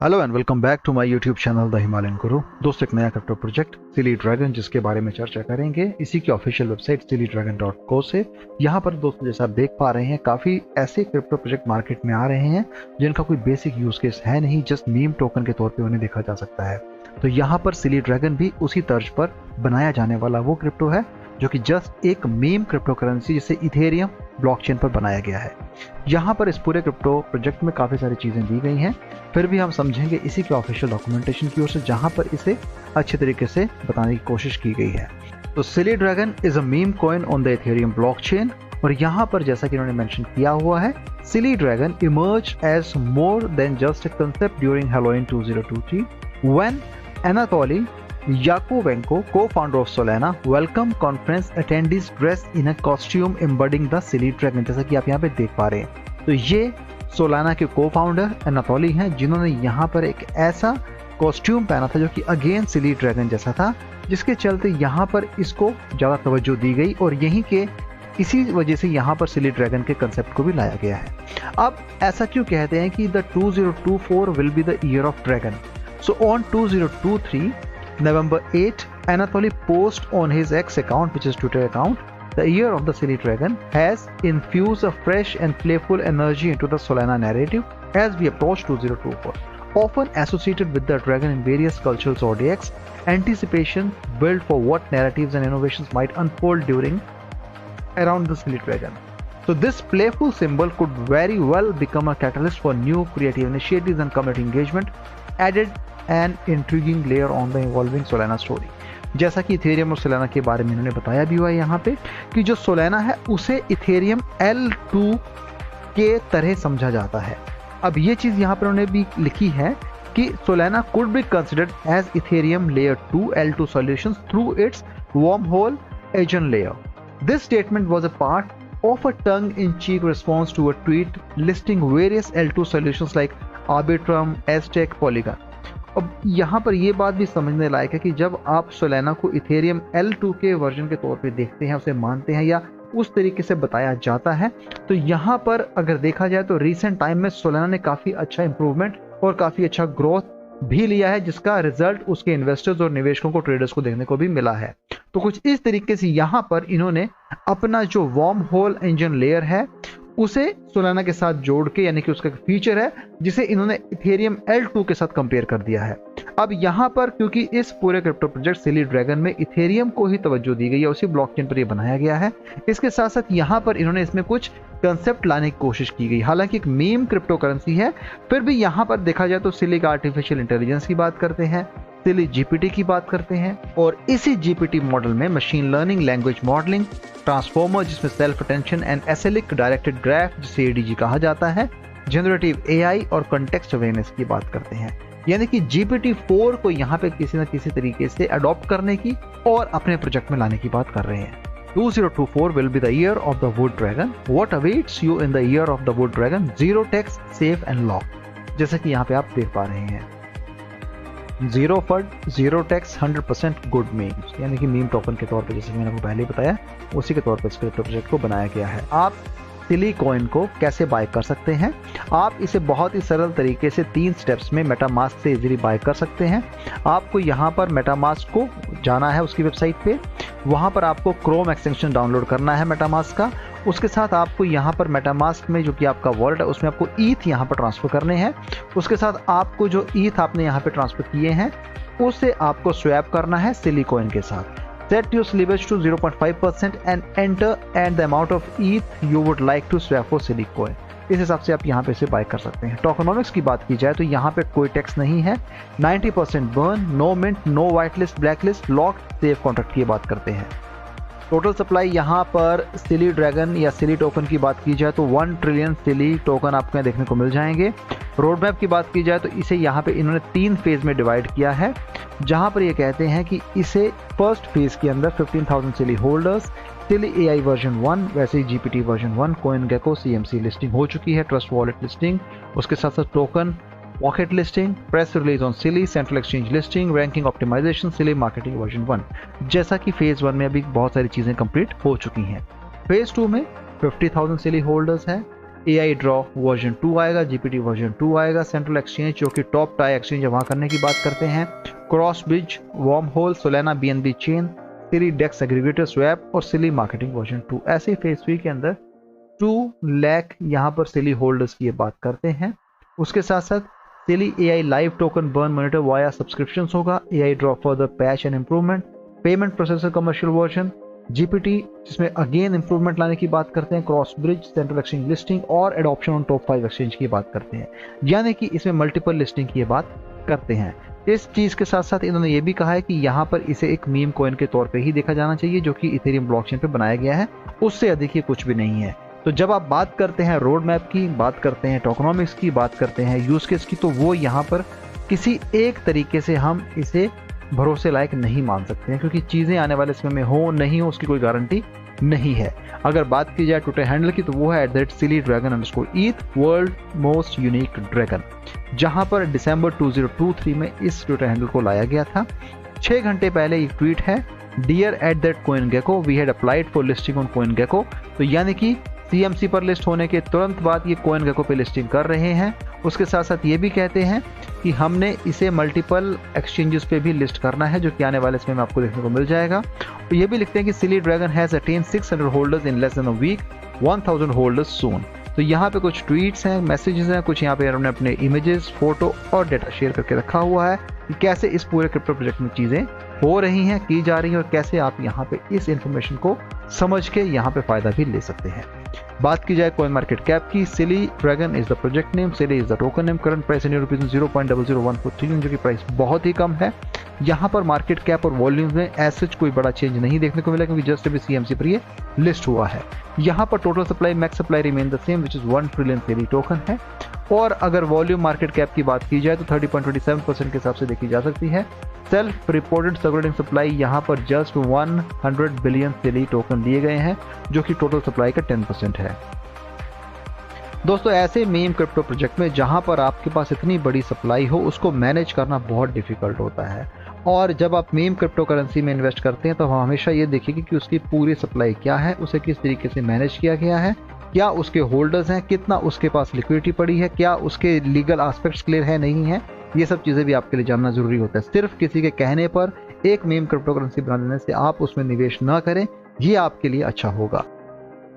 Hello and welcome back to my YouTube channel the Himalayan guru. दोस्तों, एक नया crypto project सिली dragon जिसके बारे में चर्चा करेंगे इसी की ऑफिशियल वेबसाइट sillydragon.co से। यहाँ पर दोस्तों जैसा आप देख पा रहे हैं काफ़ी ऐसे क्रिप्टो प्रोजेक्ट मार्केट में आ रहे हैं जिनका कोई बेसिक यूज केस है नहीं, जस्ट मीम टोकन के तौर पर उन्हें देखा जा सकता है। तो यहाँ पर सिली ड्रैगन भी उसी तर्ज पर बनाया जाने वाला वो क्रिप्टो है जो कि जस्ट एक मीम क्रिप्टो करेंसी जिसे इथेरियम ब्लॉकचेन पर बनाया गया है। यहाँ पर इस पूरे क्रिप्टो प्रोजेक्ट में काफ़ी सारी चीज़ें दी गई हैं, फिर भी हम समझेंगे इसी के ऑफिशियल डॉक्यूमेंटेशन की ओर से जहाँ पर इसे अच्छे तरीके से बताने की कोशिश की गई है। तो silly dragon is a meme coin on the Ethereum blockchain, और यहाँ पर जैसा कि इन्होंने मेंशन किया हुआ है, silly dragon emerge as more than just a concept during Halloween 2023 when Anatoly Yakovenko, co-founder of Solana, welcome conference attendees dressed in a costume embodying the Silly Dragon। जैसा कि आप यहाँ पे देख पा रहे हैं, तो ये सोलाना के को-फाउंडर एनाटोली हैं जिन्होंने यहाँ पर एक ऐसा कॉस्ट्यूम पहना था जो कि अगेन सिली ड्रैगन जैसा था, जिसके चलते यहाँ पर इसको ज़्यादा तवज्जो दी गई और यहीं के इसी वजह से यहाँ पर सिली ड्रैगन के कंसेप्ट को भी लाया गया है। अब ऐसा क्यों कहते हैं कि the 2024 will be the year of dragon. So on 2023 November 8, Anatoly post on his X account, which is Twitter account, the year of the Silly Dragon has infused a fresh and playful energy into the Solana narrative as we approach 2024. Often associated with the dragon in various cultural zodiacs, anticipation built for what narratives and innovations might unfold during around the Silly Dragon. So this playful symbol could very well become a catalyst for new creative initiatives and community engagement, added an intriguing layer on the evolving Solana story। जैसा कि Ethereum और Solana के बारे में इन्होंने बताया भी हुआ है यहाँ पे कि जो सोलाना है उसे इथेरियम L2 के तरह समझा जाता है। अब ये चीज़ यहाँ पर उन्होंने भी लिखी है कि Solana could be considered as Ethereum layer 2 L2 solutions through its wormhole agent layer। This statement was a part of a tongue-in-cheek response to a tweet listing various L2 solutions like Arbitrum, Aztec, Polygon। अब यहाँ पर ये बात भी समझने लायक है कि जब आप सोलाना को इथेरियम L2 के वर्जन के तौर पे देखते हैं, उसे मानते हैं या उस तरीके से बताया जाता है, तो यहाँ पर अगर देखा जाए तो रिसेंट टाइम में सोलाना ने काफ़ी अच्छा इंप्रूवमेंट और काफ़ी अच्छा ग्रोथ भी लिया है, जिसका रिजल्ट उसके इन्वेस्टर्स और निवेशकों को, ट्रेडर्स को देखने को भी मिला है। तो कुछ इस तरीके से यहाँ पर इन्होंने अपना जो वार्म होल इंजन लेयर है उसे सोलाना के साथ जोड़ के, यानी कि उसका फीचर है जिसे इन्होंने इथेरियम L2 के साथ कंपेयर कर दिया है। अब यहाँ पर क्योंकि इस पूरे क्रिप्टो प्रोजेक्ट सिली ड्रैगन में इथेरियम को ही तवज्जो दी गई है, उसी ब्लॉकचेन पर ये बनाया गया है, इसके साथ साथ यहाँ पर इन्होंने इसमें कुछ कंसेप्ट लाने की कोशिश की गई। हालांकि एक मीम क्रिप्टो करेंसी है, फिर भी यहाँ पर देखा जाए तो सिली का आर्टिफिशियल इंटेलिजेंस की बात करते हैं, सिली जीपीटी की बात करते हैं, और इसी जीपीटी मॉडल में machine learning, language modeling, transformer जिसमें self attention and acyclic directed draft जिसे एडीजी कहा जाता है, जनरेटिव एआई और कॉन्टेक्स्ट अवेयरनेस की बात करते हैं। यानी कि GPT-4 को यहाँ पे किसी न किसी तरीके से अडॉप्ट करने की और अपने प्रोजेक्ट में लाने की बात कर रहे हैं। 2024 will be the year of the wood dragon. What awaits you in the year of the wood dragon? Zero tax, safe and locked। जैसा कि यहाँ पे आप देख पा रहे हैं, zero fund, zero tax, 100% good memes, यानी कि मीम टोकन के तौर पे, जैसे मैंने आपको पहले ही बताया, उसी के तौर पे इस क्रिप्टो प्रोजेक्ट को बनाया गया है। आप सिली कॉइन को कैसे बाय कर सकते हैं? आप इसे बहुत ही सरल तरीके से 3 स्टेप्स में मेटामास्क से इजीली बाय कर सकते हैं। आपको यहाँ पर मेटामास्क को जाना है उसकी वेबसाइट पे, वहाँ पर आपको क्रोम एक्सटेंशन डाउनलोड करना है मेटामास्क का। उसके साथ आपको यहाँ पर मेटामास्क में जो कि आपका वॉलेट है उसमें आपको ईथ यहाँ पर ट्रांसफ़र करने हैं। उसके साथ आपको जो ईथ आपने यहाँ पे ट्रांसफ़र किए हैं उसे आपको स्वैप करना है सिली कॉइन के साथ। Set your slippage to 0.5% and enter and the amount of ETH you would like to swap for Silly Coin। इस हिसाब से आप यहाँ पे इसे बाय कर सकते हैं। टोकनोमिक्स की बात की जाए तो यहाँ पे कोई टैक्स नहीं है, 90% burn, no mint, no white list, black list, locked, safe contract की बात करते हैं। टोटल सप्लाई यहाँ पर सिली ड्रैगन या सिली टोकन की बात की जाए तो 1 ट्रिलियन सिली टोकन आपको देखने को मिल जाएंगे। रोड मैप की बात की जाए तो इसे यहाँ पे इन्होंने 3 फेज में डिवाइड किया है, जहाँ पर ये कहते हैं कि इसे फर्स्ट फेज के अंदर 15,000 silly holders, silly AI version 1, वैसे ही GPT version 1, CoinGecko CMC listing हो चुकी है, ट्रस्ट वॉलेट लिस्टिंग, उसके साथ साथ token pocket listing, press release on silly, central exchange listing, ranking optimisation, silly marketing version 1। जैसा कि फेज 1 में अभी बहुत सारी चीज़ें कंप्लीट हो चुकी हैं। फेज 2 में 50,000 सिली होल्डर्स हैं, AI ड्रॉ वर्जन 2 आएगा, GPT वर्जन 2 आएगा, सेंट्रल एक्सचेंज जो कि टॉप टाई एक्सचेंज वहां करने की बात करते हैं, cross bridge, Wormhole, Solana BNB chain, silly dex aggregator swap और सिली मार्केटिंग वर्जन 2। ऐसे फेज 3 के अंदर 2 लाख यहाँ पर सिली होल्डर्स की ये बात करते हैं। उसके साथ साथ सिली AI live token burn monitor via subscriptions होगा, AI draw further patch and improvement, payment processor commercial version, GPT जिसमें अगेन इंप्रूवमेंट लाने की बात करते हैं, cross bridge, central exchange listing और एडॉप्शन ऑन टॉप 5 एक्सचेंज की बात करते हैं, यानी कि इसमें मल्टीपल लिस्टिंग की बात करते हैं। इस चीज के साथ साथ इन्होंने ये भी कहा है कि यहाँ पर इसे एक मीम कॉइन के तौर पे ही देखा जाना चाहिए जो कि इथेरियम ब्लॉकचेन पे बनाया गया है, उससे अधिक ये कुछ भी नहीं है। तो जब आप बात करते हैं रोड मैप की, बात करते हैं टोकनॉमिक्स की, बात करते हैं यूज केस की, तो वो यहाँ पर किसी एक तरीके से हम इसे भरोसे लायक नहीं मान सकते हैं, क्योंकि चीजें आने वाले समय में हो नहीं हो उसकी कोई गारंटी नहीं है। अगर बात की जाए ट्विटर हैंडल की तो वो है @sillydragon_eth world most unique dragon, जहां पर दिसंबर 2023 में इस ट्विटर हैंडल को लाया गया था। 6 घंटे पहले एक ट्वीट है, dear @CoinGecko we had applied for listing on CoinGecko, तो यानी कि CMC पर लिस्ट होने के तुरंत बाद ये CoinGecko पे लिस्टिंग कर रहे हैं। उसके साथ साथ ये भी कहते हैं कि हमने इसे मल्टीपल एक्सचेंजेस पे भी लिस्ट करना है, जो कि आने वाले समय में आपको देखने को मिल जाएगा। तो ये भी लिखते हैं कि silly dragon has attain 600 holders in less than a week, 1000 holders soon. तो यहाँ पे कुछ ट्वीट्स हैं, मैसेजेस हैं, कुछ यहाँ पे उन्होंने अपने इमेजेस, फोटो और डेटा शेयर करके रखा हुआ है कि कैसे इस पूरे क्रिप्टो प्रोजेक्ट में चीजें हो रही हैं, की जा रही हैं और कैसे आप यहाँ पे इस इंफॉर्मेशन को समझ के यहाँ पे फायदा भी ले सकते हैं। बात की जाए कॉइन मार्केट कैप की, silly dragon is the project name, silly is the token name, current price Indian rupees 0.00143 trillion, जो कि प्राइस बहुत ही कम है। यहाँ पर मार्केट कैप और वॉल्यूम में ऐसे कोई बड़ा चेंज नहीं देखने को मिला, क्योंकि जस्ट अभी CMC पर ये लिस्ट हुआ है। यहाँ पर total supply, max supply remain the same, which is 1 trillion silly token है। और अगर वॉल्यूम मार्केट कैप की बात की जाए तो 30.27% के हिसाब से देखी जा सकती है। सेल्फ रिपोर्टेड सर्कुलेटिंग सप्लाई यहाँ पर जस्ट 100 बिलियन सिली टोकन लिए गए हैं, जो कि टोटल सप्लाई का 10% है। दोस्तों, ऐसे मीम क्रिप्टो प्रोजेक्ट में जहां पर आपके पास इतनी बड़ी सप्लाई हो, उसको मैनेज करना बहुत डिफिकल्ट होता है। और जब आप मीम क्रिप्टो करेंसी में इन्वेस्ट करते हैं तो हम हमेशा ये देखेंगे कि उसकी पूरी सप्लाई क्या है, उसे किस तरीके से मैनेज किया गया है, क्या उसके होल्डर्स हैं, कितना उसके पास लिक्विडिटी पड़ी है, क्या उसके लीगल एस्पेक्ट्स क्लियर है नहीं है, ये सब चीज़ें भी आपके लिए जानना जरूरी होता है। सिर्फ किसी के कहने पर एक मीम क्रिप्टो करेंसी बना देने से आप उसमें निवेश ना करें, ये आपके लिए अच्छा होगा।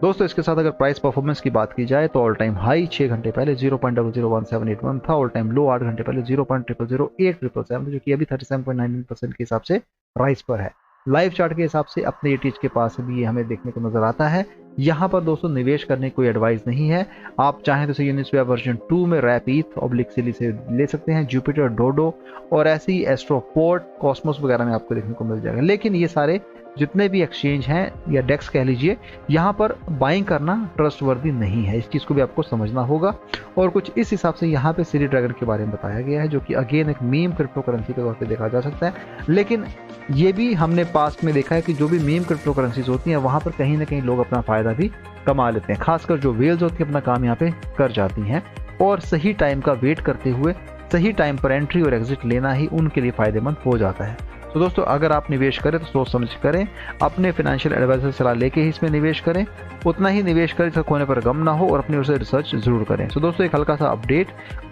दोस्तों, इसके साथ अगर प्राइस परफॉर्मेंस की बात की जाए तो ऑल टाइम हाई 6 घंटे पहले 0.00178 था, ऑल टाइम लो 8 घंटे पहले 0.000877, जो कि अभी 37.99% के हिसाब से प्राइस पर है। लाइव चार्ट के हिसाब से अपने ETH के पास भी ये हमें देखने को नजर आता है। यहाँ पर दोस्तों निवेश करने की कोई एडवाइस नहीं है। आप चाहें तो यूनिस्वैप वर्जन 2 में रैप ETH सिली से ले सकते हैं, जुपिटर, डोडो और ऐसे ही एस्ट्रोपोर्ट, कॉस्मोस वगैरह में आपको देखने को मिल जाएगा। लेकिन ये सारे जितने भी एक्सचेंज हैं या डेक्स कह लीजिए, यहाँ पर बाइंग करना ट्रस्टवर्दी नहीं है, इस चीज़ को भी आपको समझना होगा। और कुछ इस हिसाब से यहाँ पे सिली ड्रैगन के बारे में बताया गया है, जो कि अगेन एक मीम क्रिप्टो करेंसी के तौर पे देखा जा सकता है। लेकिन ये भी हमने पास्ट में देखा है कि जो भी मीम क्रिप्टो करेंसीज होती हैं वहाँ पर कहीं ना कहीं लोग अपना फायदा भी कमा लेते हैं, खासकर जो वेल्स होती है अपना काम यहाँ पे कर जाती हैं। और सही टाइम का वेट करते हुए सही टाइम पर एंट्री और एग्जिट लेना ही उनके लिए फायदेमंद हो जाता है। तो दोस्तों, अगर आप निवेश करें तो सोच समझ करें, अपने फाइनेंशियल एडवाइजर से सलाह लेके ही इसमें निवेश करें, उतना ही निवेश करें जिसका खोने पर गम ना हो, और अपनी ओर से रिसर्च जरूर करें। तो दोस्तों, एक हल्का सा अपडेट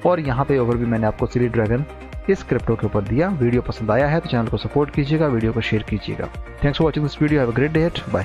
और यहाँ पे ओवरव्यू मैंने आपको सिली ड्रैगन इस क्रिप्टो के ऊपर दिया। वीडियो पसंद आया है तो चैनल को सपोर्ट कीजिएगा, वीडियो को शेयर कीजिएगा। Thanks for watching this video, have a great day, bye.